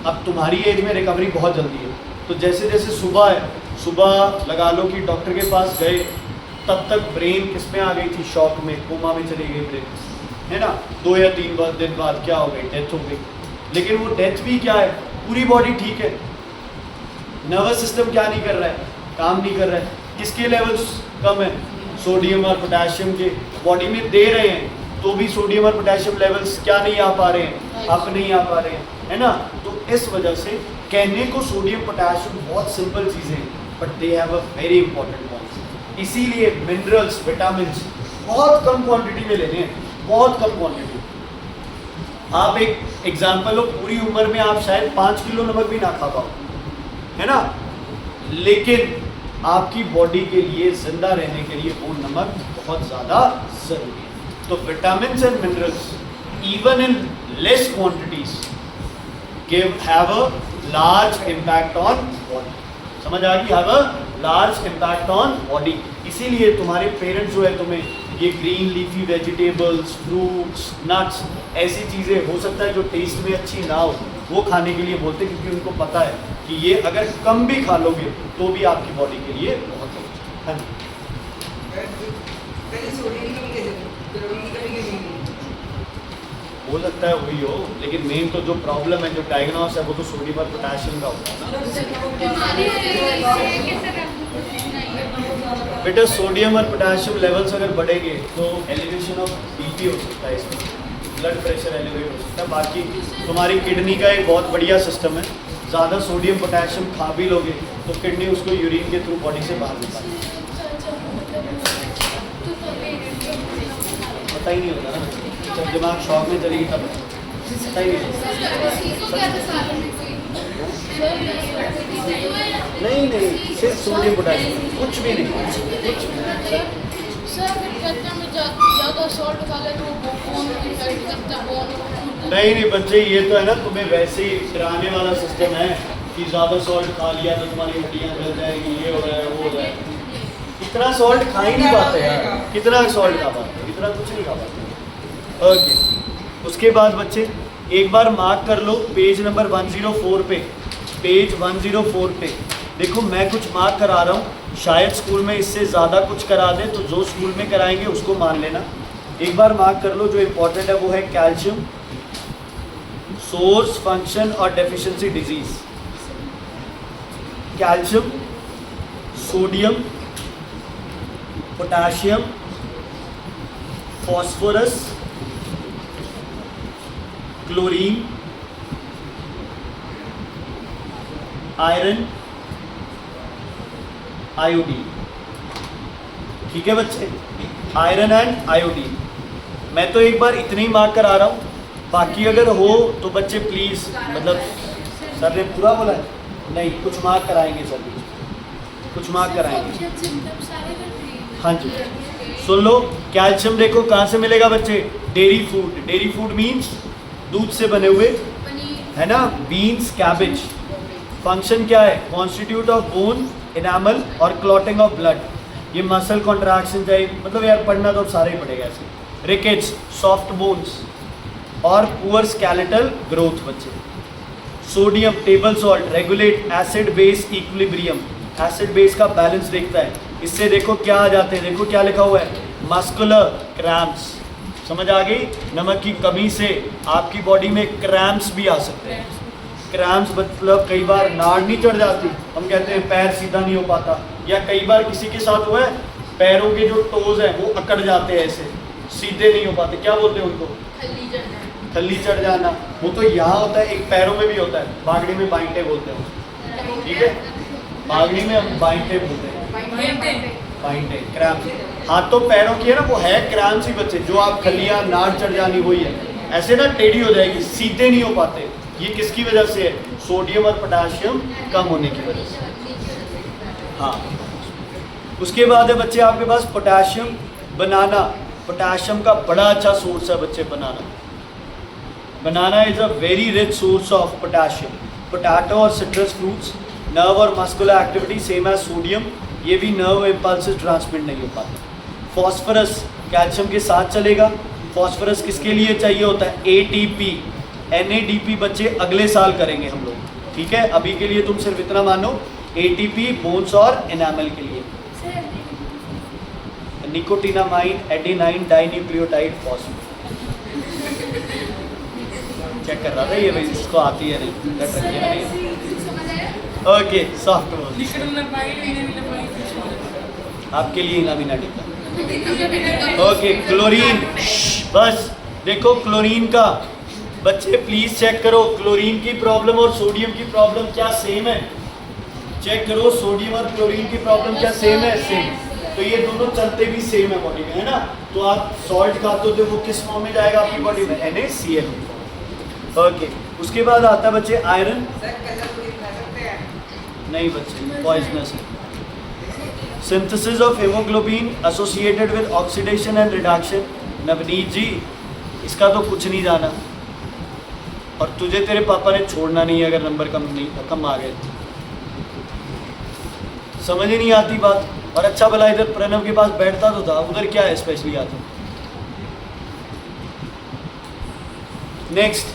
अब तुम्हारी एज में रिकवरी बहुत जल्दी है, तो जैसे जैसे सुबह है, सुबह लगा लो कि डॉक्टर के पास गए, तब तक ब्रेन किस में आ गई थी, शॉक में, कोमा में चली गई ब्रेन, है ना। 2 या 3 दिन बाद क्या हो गई, डेथ हो गई। लेकिन वो डेथ भी क्या है, पूरी बॉडी ठीक है, नर्वस सिस्टम क्या नहीं कर रहा है, काम नहीं कर रहा है। किसके लेवल्स कम है? सोडियम और पोटेशियम के। बॉडी में दे रहे हैं तो भी सोडियम और पोटेशियम लेवल्स क्या नहीं आ पा रहे हैं, अप नहीं आ पा रहे हैं, है ना। तो इस वजह से कहने को सोडियम पोटेशियम बहुत सिंपल चीज़ें हैं, but they have a very important point. इसीलिए मिनरल्स, विटामिन बहुत कम क्वांटिटी में लेने हैं, बहुत कम क्वांटिटी। आप एक एग्जाम्पल हो, पूरी उम्र में आप शायद 5 किलो नमक भी ना खा पाओ, है ना, लेकिन आपकी बॉडी के लिए, जिंदा रहने के लिए वो नमक बहुत ज़्यादा ज़रूरी है। तो vitamin and minerals even in less quantities have a large impact on body. समझ आ गई? Have a large impact on body. इसीलिए तुम्हारे पेरेंट्स जो है तुम्हें ये green leafy vegetables, fruits, nuts, ऐसी चीज़ें हो सकता है जो टेस्ट में अच्छी ना हो, वो खाने के लिए बोलते हैं, क्योंकि उनको पता है कि ये अगर कम भी खा लोगे तो भी आपकी बॉडी के लिए बहुत है। हो सकता है वही हो, लेकिन मेन तो जो प्रॉब्लम है, जो डायग्नोस है, वो तो सोडियम और पोटेशियम का होता है। बेटा सोडियम और पोटेशियम लेवल्स अगर बढ़ेंगे तो एलिवेशन ऑफ बीपी हो सकता है, इसमें ब्लड प्रेशर एलिवेट हो सकता है। बाकी तुम्हारी किडनी का एक बहुत बढ़िया सिस्टम है, ज़्यादा सोडियम पोटेशियम खा भी लोगे तो किडनी उसको यूरिन के थ्रू बॉडी से बाहर निकालेगी। पता ही नहीं होता ना, जब दिमाग शॉक में चलेगी तब पता ही नहीं। नहीं, सिर्फ सोडियम पोटेशियम, कुछ भी नहीं, कुछ भी। नहीं बच्चे, ये तो है ना, तुम्हें वैसे ही डराने वाला सिस्टम है कि ज़्यादा सॉल्ट खा लिया तो तुम्हारी हड्डियाँ जल जाएगी, ये हो रहा है, वो हो रहा है। इतना सॉल्ट खा ही नहीं पाते यार, कितना सॉल्ट खा पाते, इतना कुछ नहीं खा पाते। ओके, उसके बाद बच्चे एक बार मार्क कर लो पेज नंबर 104 पे, पेज 104 पे देखो, मैं कुछ मार्क करा रहा हूँ, शायद स्कूल में इससे ज़्यादा कुछ करा दे, तो जो स्कूल में कराएंगे उसको मान लेना। एक बार मार्क कर लो, जो इम्पोर्टेंट है वो है कैल्शियम, सोर्स, फंक्शन और deficiency disease. Calcium, sodium, potassium, phosphorus, chlorine, iron, iodine. ठीक है बच्चे, आयरन एंड आयोडीन। मैं तो एक बार इतने ही मार्क करा रहा हूँ, बाकी अगर हो तो बच्चे प्लीज, मतलब सर ने पूरा बोला है? नहीं, कुछ मार्क कराएंगे सर भी, कुछ मार्क कराएंगे। हाँ जी, सुन लो। कैल्शियम देखो कहाँ से मिलेगा बच्चे? Dairy food. Dairy food means दूध से बने हुए, है ना, बीन्स, कैबेज। फंक्शन क्या है? कॉन्स्टिट्यूट ऑफ बोन, इनामल और क्लॉटिंग ऑफ ब्लड। ये मसल कॉन्ट्रैक्शन चाहिए, मतलब यार पढ़ना तो अब सारे ही पड़ेगा ऐसे। रिकेट्स, सॉफ्ट बोन्स और पुअर स्केलेटल ग्रोथ बच्चे। Sodium, table salt, regulate acid base equilibrium. Acid base का बैलेंस देखता है। इससे देखो क्या आ जाते हैं, देखो क्या लिखा हुआ है, मस्कुलर क्रैम्प्स। समझ आ गई? नमक की कमी से आपकी बॉडी में क्रैम्प्स भी आ सकते हैं। क्रैम्प्स मतलब कई बार नाड़ नहीं चढ़ जाती, हम कहते हैं पैर सीधा नहीं हो पाता, या कई बार किसी के साथ हुआ है पैरों के जो टोज हैं वो अकड़ जाते हैं, ऐसे सीधे नहीं हो पाते, क्या बोलते हैं उनको? खल्ली चढ़ जाना। वो तो यहाँ होता है, एक पैरों में भी होता है, बागड़ी में बाइंटे बोलते हैं, ठीक है, बागड़ी में हम बाइंटे बोलते हैं, बाइंटे क्रैम्प्स। हाथों पैरों की है ना, वो है क्रैम्प्स ही बच्चे, जो आप खलियाँ नाड़ चढ़ जानी वही है, ऐसे ना टेढ़ी हो जाएगी, सीधे नहीं हो पाते। ये किसकी वजह से है? सोडियम और पोटाशियम कम होने की वजह से। हाँ, उसके बाद है बच्चे आपके पास पोटाशियम। बनाना, पोटाशियम का बड़ा अच्छा सोर्स है बच्चे banana. Banana is a very rich source of potassium. Potato और सिट्रस फ्रूट्स, नर्व और muscular activity same as sodium, ये भी नर्व इम्पल्सेस ट्रांसमिट नहीं हो पाते। फॉस्फोरस कैल्शियम के साथ चलेगा। फॉस्फोरस किसके लिए चाहिए होता है? एटीपी। NADP बच्चे अगले साल करेंगे हम लोग, ठीक है, अभी के लिए तुम सिर्फ इतना मानो, ATP बोन्स और एनामल के लिए। निकोटिनामाइन, एडेनाइन डाइन्यूक्लियोटाइड फॉस्फेट। चेक कर रहा था ये, भाई इसको आती है नहीं, रट रखी है नहीं। ओके, सॉफ्ट आपके लिए इनामिना टिका। Okay, chlorine. बस देखो क्लोरीन का बच्चे प्लीज चेक करो, क्लोरीन की प्रॉब्लम और सोडियम की प्रॉब्लम क्या सेम है? चेक करो, सोडियम और क्लोरीन की प्रॉब्लम क्या सेम है? सेम। तो ये दोनों चलते भी सेम है बॉडी में, है ना। तो आप सॉल्ट खाते हो तो वो किस फॉर्म में जाएगा आपकी बॉडी में? NaCl। ओके, उसके बाद आता है बच्चे आयरन। नहीं बच्चे, पॉइजनस है। Synthesis of haemoglobin associated with oxidation and reduction. Navneet ji, इसका तो कुछ नहीं जाना, और तुझे तेरे पापा ने छोड़ना नहीं है अगर नंबर कम आ गए। समझ ही नहीं आती बात। और अच्छा भला इधर प्रणव के पास बैठता तो था, उधर क्या है स्पेशली आता। Next,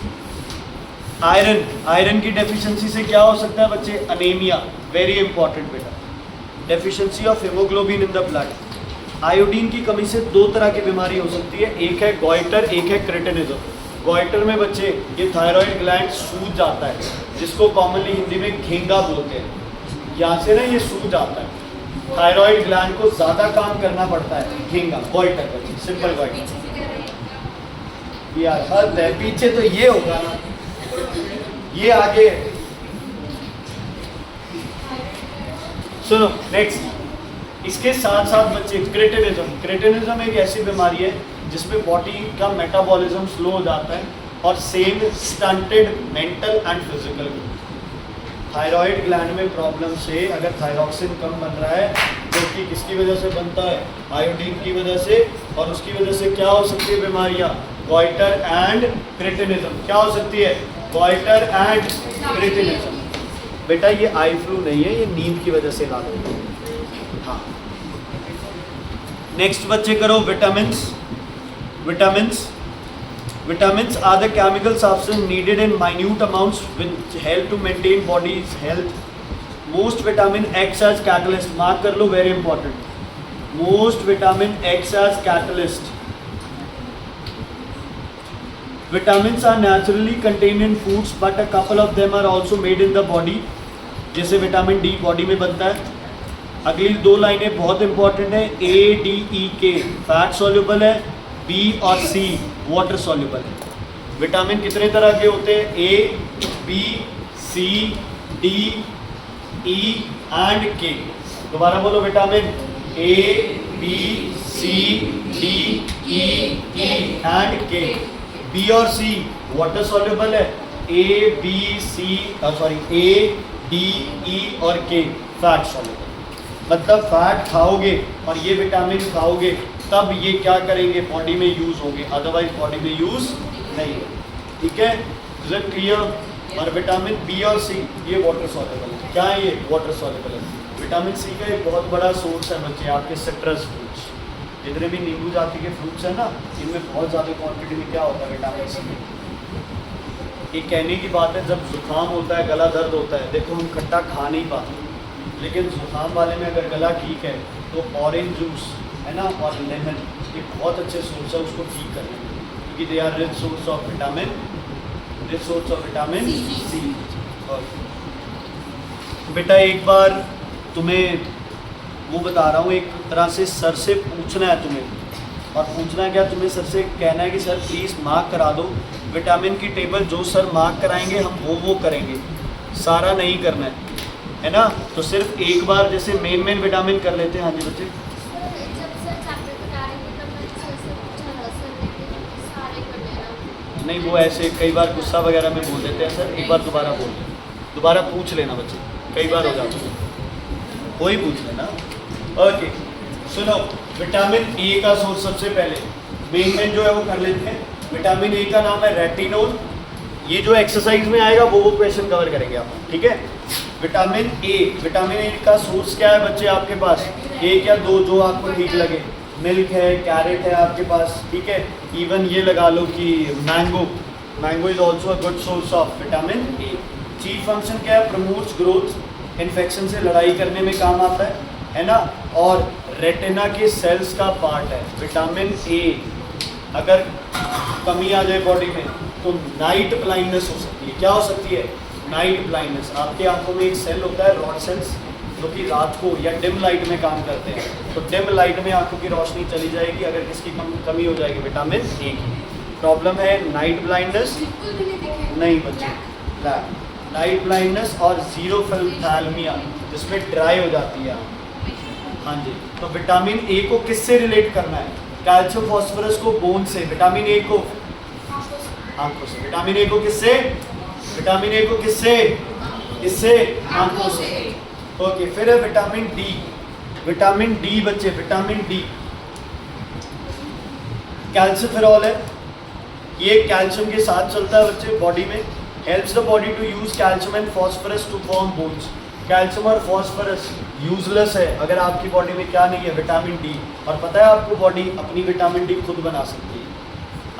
iron. आयरन की डेफिशिएंसी से क्या हो सकता है बच्चे? अनीमिया, वेरी इंपॉर्टेंट बेटा। Deficiency of haemoglobin in the blood. Iodine की कमी से दो तरह की बीमारी हो सकती है, एक है गॉइटर, एक है क्रेटिनिज्म। गॉइटर में बच्चे ये थायराइड ग्लैंड सूज जाता है, जिसको कॉमनली हिंदी में घेंगा बोलते हैं। यहाँ से ना ये सूज आता है, थायराइड ग्लैंड को ज़्यादा काम करना पड़ता है, घेंगा, गॉइटर बच्चे, सिंपल गॉइटर। यार हद है, पीछे तो ये होगा ना, ये आगे। सुनो नेक्स्ट, इसके साथ साथ बच्चे क्रेटिनिज्म। क्रेटिनिज्म एक ऐसी बीमारी है जिसमें बॉडी का मेटाबॉलिज्म स्लो हो जाता है और same stunted mental and physical. Thyroid gland में प्रॉब्लम से अगर थायरॉक्सिन कम बन रहा है, जो कि किसकी वजह से बनता है? आयोडीन की वजह से। और उसकी वजह से क्या हो सकती है बीमारियाँ? Goitre and cretinism. क्या हो सकती है? Goitre and cretinism. बेटा ये आई फ्लू नहीं है, ये नींद की वजह से लागू है। हाँ, नेक्स्ट बच्चे करो vitamins. Vitamins Vitamins are the chemical substance needed in minute amounts which help to maintain body's health. Most vitamin acts as catalyst. Mark कर लो, very important. Most vitamin acts as catalyst. Vitamins are naturally contained in foods, but a couple of them are also made in the body. जैसे विटामिन डी बॉडी में बनता है, अगली दो लाइनें बहुत इंपॉर्टेंट है, ए डी ई के फैट सॉल्युबल है, बी और सी वाटर सॉल्युबल है। विटामिन कितने तरह के होते हैं? A, B, C, D, E and K. दोबारा बोलो, vitamin A, B, C, D, E and K. B और सी वाटर सॉल्युबल है, ए, बी, सी ए, डी, ई और के फैट सॉल्युबल। मतलब फैट खाओगे और ये विटामिन खाओगे तब ये क्या करेंगे, बॉडी में यूज होंगे, अदरवाइज बॉडी में यूज नहीं है। ठीक है, इज इट क्लियर? और विटामिन बी और सी ये वाटर सॉल्युबल है। क्या है ये? वाटर सॉल्युबल है। विटामिन सी का एक बहुत बड़ा सोर्स है बच्चे आपके सिट्रस फ्रूट्स। जितने भी नींबू जाति के फ्रूट्स हैं ना, इनमें बहुत ज़्यादा क्वांटिटी में क्या होता है? Vitamin C. ये कहने की बात है, जब जुकाम होता है, गला दर्द होता है, देखो हम खट्टा खा नहीं पाते, लेकिन जुकाम वाले में अगर गला ठीक है तो ऑरेंज जूस है ना और लेमन ये बहुत अच्छे सोर्स है उसको ठीक करने में, क्योंकि they are rich source of vitamin C. बेटा एक बार तुम्हें वो बता रहा हूँ, एक तरह से सर से पूछना है तुम्हें, और पूछना है क्या, तुम्हें सर से कहना है कि सर प्लीज़ मार्क करा दो विटामिन की टेबल। जो सर मार्क कराएंगे हम वो करेंगे, सारा नहीं करना है ना। तो सिर्फ एक बार जैसे मेन विटामिन कर लेते हैं। हाँ जी बच्चे। नहीं, वो ऐसे कई बार गुस्सा वगैरह में बोल देते हैं सर, एक बार दोबारा बोल दो, दोबारा पूछ लेना बच्चे, कई बार हो जाता है, वही पूछ लेना। ओके सुनो, विटामिन ए का सोर्स सबसे पहले मेन जो है वो कर लेते हैं। विटामिन ए का नाम है रेटिनोल। ये जो एक्सरसाइज में आएगा वो क्वेश्चन कवर करेंगे आप, ठीक है। विटामिन ए का सोर्स क्या है बच्चे आपके पास? एक या दो जो आपको ठीक लगे। मिल्क है, कैरेट है आपके पास, ठीक है। इवन ये लगा लो कि mango is also a good source of vitamin A. Chief function क्या है? प्रमोट्स ग्रोथ, इन्फेक्शन से लड़ाई करने में काम आता है ना। और रेटिना के सेल्स का पार्ट है। विटामिन ए अगर कमी आ जाए बॉडी में तो नाइट ब्लाइंडनेस हो सकती है। क्या हो सकती है? Night blindness. आपके आंखों में एक सेल होता है रॉड सेल्स, जो कि रात को या डिम लाइट में काम करते हैं। तो डिम लाइट में आंखों की रोशनी चली जाएगी अगर किसकी कमी हो जाएगी, विटामिन ए की। प्रॉब्लम है नाइट ब्लाइंडनेस नहीं बच्चे, नाइट ब्लाइंडनेस और ज़ीरोफिल्थैल्मिया जिसमें ड्राई हो जाती है। हाँ जी, तो विटामिन ए को किससे रिलेट करना है? कैल्शियम फॉस्फोरस को बोन से, विटामिन ए को आंखों से। विटामिन ए को किससे? विटामिन ए को किससे? इससे, आंखों से। ओके, फिर है विटामिन डी। विटामिन डी बच्चे, विटामिन डी कैल्सिफेरॉल है। ये कैल्शियम के साथ चलता है बच्चे बॉडी में। Helps the body to use calcium and phosphorus to form bones. Calcium और फॉस्फोरस यूजलेस है अगर आपकी बॉडी में क्या नहीं है, विटामिन डी। और पता है आपको बॉडी अपनी विटामिन डी खुद बना सकती है।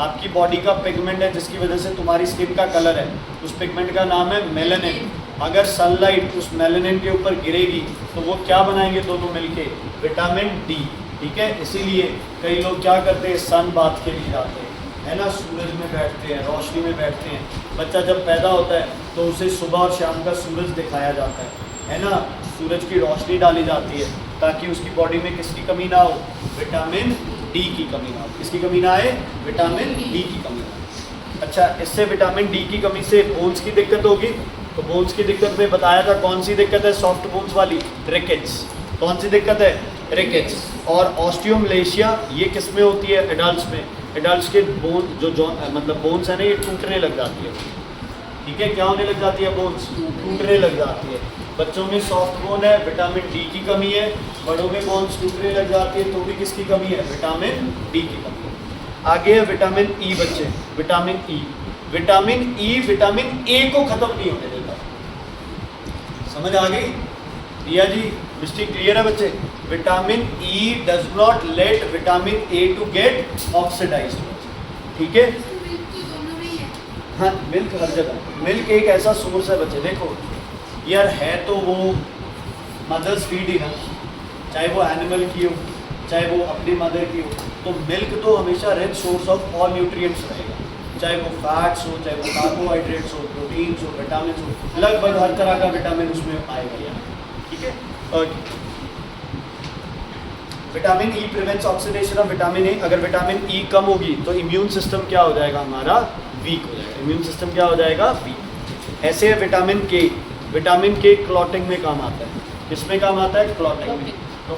आपकी बॉडी का पिगमेंट है जिसकी वजह से तुम्हारी स्किन का कलर है, उस पिगमेंट का नाम है मेलानिन। अगर सनलाइट उस मेलानिन के ऊपर गिरेगी तो वो क्या बनाएंगे दोनों मिलके? विटामिन डी, ठीक है। इसीलिए कई लोग क्या करते हैं, सन बाथ के लिए जाते हैं, है ना, सूरज में बैठते हैं, रोशनी में बैठते हैं। बच्चा जब पैदा होता है तो उसे सुबह और शाम का सूरज दिखाया जाता है ना, सूरज की रोशनी डाली जाती है ताकि उसकी बॉडी में किसकी कमी ना हो, विटामिन डी की कमी ना हो। किसकी कमी ना आए? विटामिन डी की कमी ना हो। अच्छा, इससे विटामिन डी की कमी से बोन्स की दिक्कत होगी। तो बोन्स की दिक्कत में बताया था कौन सी दिक्कत है? सॉफ्ट बोन्स वाली, रिकेट्स। कौन सी दिक्कत है? रिकेट्स। और ऑस्टियोमलेशिया ये किस में होती है? एडल्ट्स में। एडल्ट्स के बोन जो मतलब बोन्स है ना, ये टूटने लग जाती है, ठीक है। क्या होने लग जाती है? बोन्स टूटने लग जाती है। बच्चों में सॉफ्ट बोन है, विटामिन डी की कमी है। बड़ों में बोन्स टूटने लग जाती है तो भी किसकी कमी है? विटामिन डी की कमी है। आगे है विटामिन ई बच्चे, vitamin E. Vitamin E vitamin A को खत्म नहीं होने देता। समझ आ गई? रिया जी, मिस्टेक क्लियर है बच्चे? Vitamin E does not let vitamin A to get oxidised, ठीक है। हाँ, मिल्क हर जगह। मिल्क एक ऐसा सोर्स है बच्चे, देखो यार, है तो वो मदर्स फीड ही ना, चाहे वो एनिमल की हो चाहे वो अपनी मदर की हो, तो मिल्क तो हमेशा rich source of all nutrients रहेगा। चाहे वो फैट्स हो, चाहे वो कार्बोहाइड्रेट्स हो, प्रोटीन्स हो, विटामिन हो, लगभग हर तरह का विटामिन उसमें आएगा यार, ठीक है। Okay, vitamin E prevents oxidation of vitamin A. अगर विटामिन ई कम होगी तो इम्यून सिस्टम क्या हो जाएगा हमारा, वीक हो जाएगा। इम्यून सिस्टम क्या हो जाएगा, वीक। ऐसे है विटामिन के। विटामिन के क्लॉटिंग में काम आता है। किसमें काम आता है, क्लॉटिंग में। तो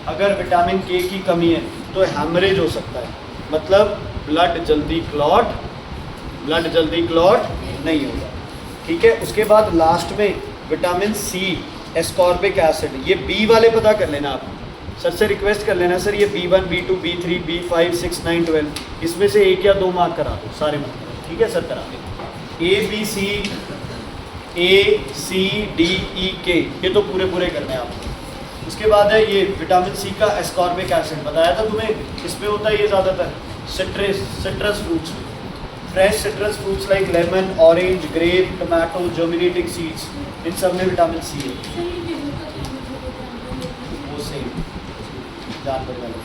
अगर विटामिन के की कमी है तो हैमरेज हो सकता है, मतलब ब्लड जल्दी क्लॉट नहीं होगा। ठीक है। उसके बाद लास्ट में विटामिन सी, एस्कॉर्बिक एसिड, ये बी वाले पता कर लेना आप। सर से रिक्वेस्ट कर लेना, सर ये B1, B2, B3, B5, 6, 9, 12 इसमें से 1 या 2 मार्क करा दो, सारे मार्क करा दो। ठीक है सर, करा दो। A C D E K ये तो पूरे करने हैं आपको। उसके बाद है ये विटामिन सी का एस्कॉर्बिक एसिड, बताया था तुम्हें, किसमें होता है ये ज़्यादातर, सिट्रस फ्रूट्स में। Fresh citrus fruits like lemon, orange, grape, tomato, germinating seeds, इन सब में विटामिन सी है। वो सेम जानवर वाले।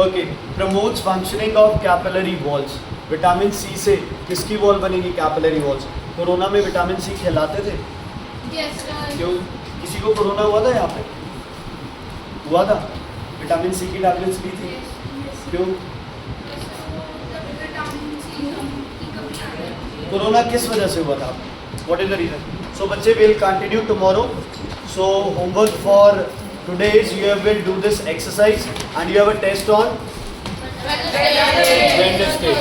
Okay. Promotes functioning of capillary walls. Vitamin C से किसकी वॉल बनेगी, कैपिलरी वॉल्स। कोरोना में विटामिन सी खिलाते थे, क्यों, किसी को कोरोना हुआ था यहाँ पे, हुआ था, विटामिन सी की टैबलेट्स ली थी, क्यों, कोरोना किस वजह से हुआ था, what is the reason. So बच्चे will continue tomorrow. So homework for today is you will do this exercise and you have a test on Wednesday.